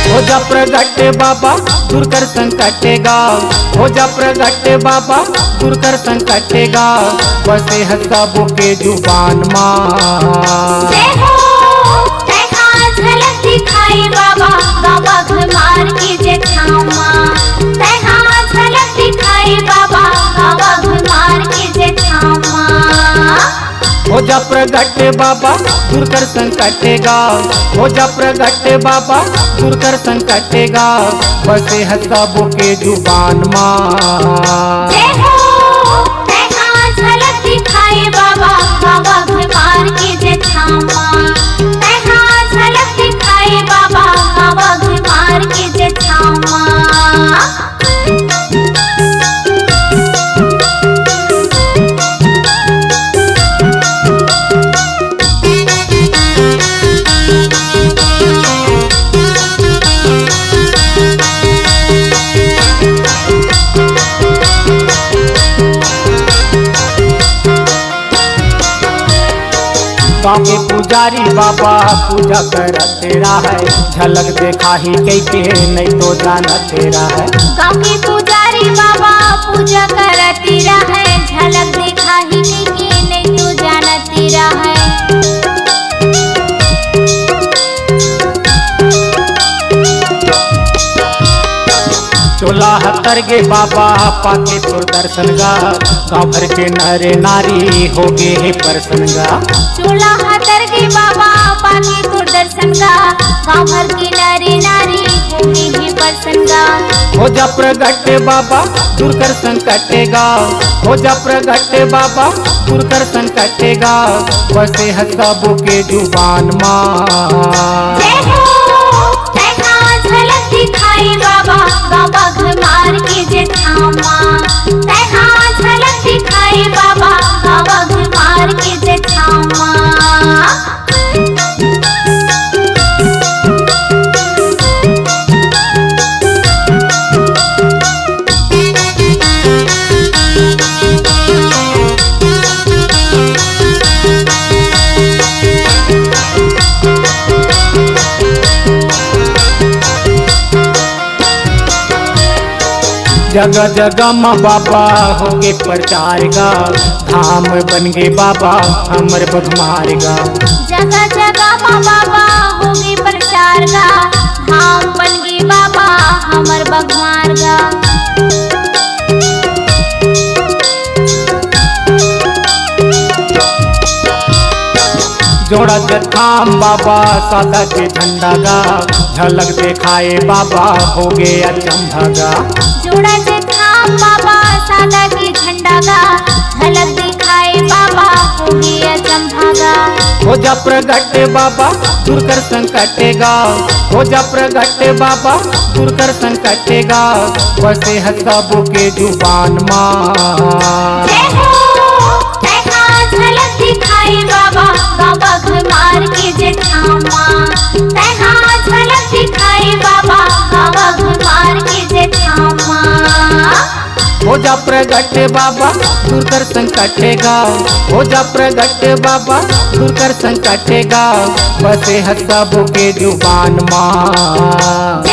हो जा प्रगट बाबा दूर कर संकटेगा, हो जा प्रगट बाबा दूर कर संकटेगा, बसे है सबों के जुबान माँ। झलक दिखाई बाबा बाबा घुमार की जेठामा, झलक दिखाई बाबा बाबा घुमार की जेठामा। हो जा प्रगट बाबा दूर कर संकटेगा, हो जा प्रगट बाबा दूर कर संकटेगा, बसे है सबों के जुबान माँ। झलक दिखाई बाबा बाबा घुमार की जेठामा, झलक दिखाई बाबा बाबा घुमार की जेठामा। गाँव के पुजारी बाबा पूजा कर तेरा है, झलक देखा ही कैके नहीं तो जाना तेरा है। गाँव के पुजारी बाबा पूजा कर तेरा है, झलक देखा ही कैके नहीं तो जाना तेरा है। चोला हतर गे बाबा पाके तोर दर्शन गा, गाँव भर के नरे नारी हो गे हे परसन गा। चोला हतर गे बाबा पाके तोर दर्शन गा, गाँव भर के नरे नारी हो गे हे परसन गा। हो जा प्रगट बाबा दूर कर संकटेगा, हो जा प्रगट बाबा दूर कर संकटेगा, बसे है सबों के जुबान माँ। झलक दिखाई बाबा बाबा घुमार की जेठामा, झलक दिखाई बाबा बाबा घुमार की जेठामा। जगह जगह माँ बाबा होगे प्रचार गा, धाम बन गे बाबा हमर बघमार गा। जगह जगह माँ बाबा होगे प्रचार गा, धाम बन गे बाबा हमर बघमार गा। जोड़ा जथाम बाबा सादा के झंडा गा, झलक दिखाए बाबा हो गे अचंभा गा। जोड़ा जथाम बाबा सादा के झंडा गा, झलक दिखाए बाबा हो गे अचंभा गा। हो जा प्रगट बाबा दूर कर संकटेगा, हो जा प्रगट बाबा दूर कर संकटेगा, बसे है सबों के जुबान माँ। झलक दिखाई बाबा बाबा घुमार की जेठामा, झलक दिखाई बाबा बाबा घुमार की जेठामा। हो जा प्रगट बाबा दूर कर संकटेगा, हो जा प्रगट बाबा दूर कर संकटेगा, बसे है सबों के जुबान माँ।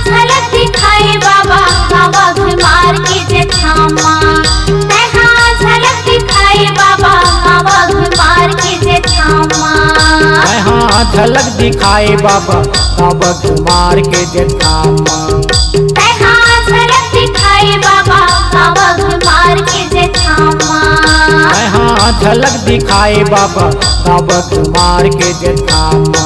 झलक दिखाई बाबा बाबा घुमार की जेठामा, झलक दिखाई बाबा बाबा घुमार की जेठामा। हाँ झलक दिखाए बाबा बाबा घुमार के जेठामा, झलक दिखाई बाबा बाबा घुमार की जेठामा। हाँ झलक दिखाए बाबा बाबा घुमार के जेठामा।